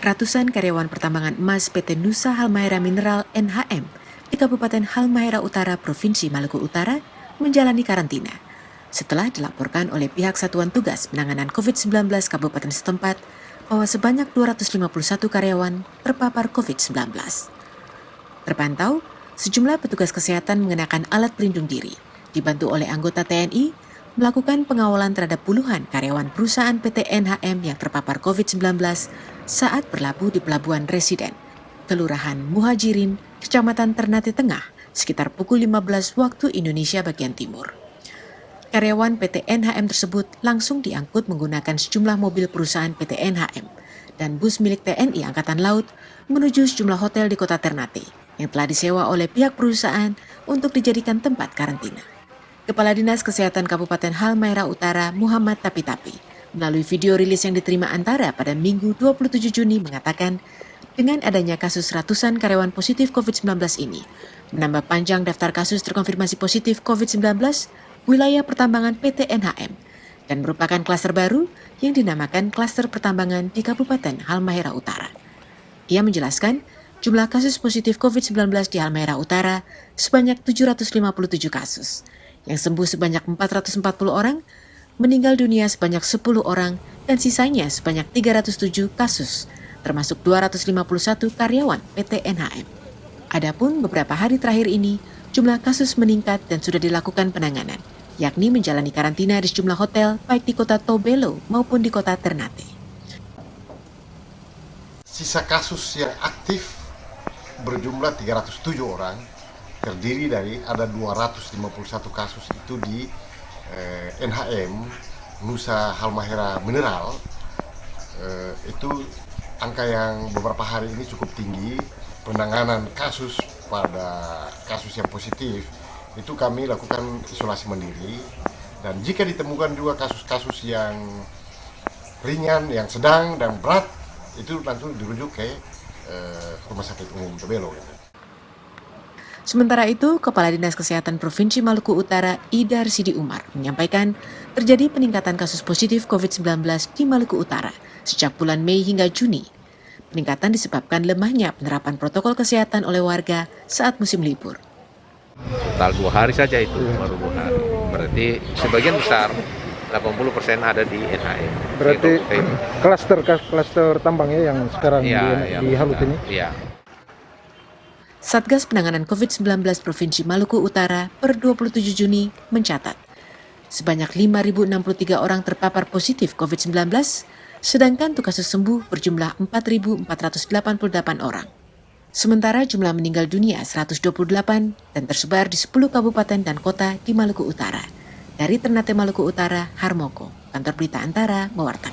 Ratusan karyawan pertambangan emas PT Nusa Halmahera Mineral (NHM) di Kabupaten Halmahera Utara, Provinsi Maluku Utara menjalani karantina setelah dilaporkan oleh pihak Satuan Tugas Penanganan COVID-19 Kabupaten setempat bahwa sebanyak 251 karyawan terpapar COVID-19. Terpantau, sejumlah petugas kesehatan mengenakan alat pelindung diri, dibantu oleh anggota TNI, melakukan pengawalan terhadap puluhan karyawan perusahaan PT NHM yang terpapar COVID-19 saat berlabuh di Pelabuhan Residen, Kelurahan Muhajirin, Kecamatan Ternate Tengah, sekitar pukul 15 waktu Indonesia bagian timur. Karyawan PT NHM tersebut langsung diangkut menggunakan sejumlah mobil perusahaan PT NHM dan bus milik TNI Angkatan Laut menuju sejumlah hotel di kota Ternate yang telah disewa oleh pihak perusahaan untuk dijadikan tempat karantina. Kepala Dinas Kesehatan Kabupaten Halmahera Utara Muhammad Tapi-Tapi melalui video rilis yang diterima Antara pada Minggu 27 Juni mengatakan dengan adanya kasus ratusan karyawan positif COVID-19 ini menambah panjang daftar kasus terkonfirmasi positif COVID-19 wilayah pertambangan PT NHM dan merupakan klaster baru yang dinamakan klaster pertambangan di Kabupaten Halmahera Utara. Ia menjelaskan jumlah kasus positif COVID-19 di Halmahera Utara sebanyak 757 kasus, yang sembuh sebanyak 440 orang, meninggal dunia sebanyak 10 orang, dan sisanya sebanyak 307 kasus, termasuk 251 karyawan PT NHM. Adapun beberapa hari terakhir ini, jumlah kasus meningkat dan sudah dilakukan penanganan, yakni menjalani karantina di sejumlah hotel baik di kota Tobelo maupun di kota Ternate. Sisa kasus yang aktif berjumlah 307 orang, terdiri dari ada 251 kasus itu di NHM Nusa Halmahera Mineral. Itu angka yang beberapa hari ini cukup tinggi. Penanganan kasus pada kasus yang positif itu kami lakukan isolasi mandiri, dan jika ditemukan juga kasus-kasus yang ringan, yang sedang dan berat, itu langsung dirujuk ke Rumah Sakit Umum Tobelo. Sementara itu, Kepala Dinas Kesehatan Provinsi Maluku Utara Idar Sidi Umar menyampaikan terjadi peningkatan kasus positif COVID-19 di Maluku Utara sejak bulan Mei hingga Juni. Peningkatan disebabkan lemahnya penerapan protokol kesehatan oleh warga saat musim libur. Total 2 hari saja itu, baru 2 hari. Berarti sebagian besar 80% ada di NHM. Berarti klaster tambangnya yang sekarang di Halut ini? Iya. Satgas Penanganan COVID-19 Provinsi Maluku Utara per 27 Juni mencatat sebanyak 5.063 orang terpapar positif COVID-19, sedangkan untuk kasus sembuh berjumlah 4.488 orang. Sementara jumlah meninggal dunia 128 dan tersebar di 10 kabupaten dan kota di Maluku Utara. Dari Ternate, Maluku Utara, Harmoko, Kantor Berita Antara, mewartakan.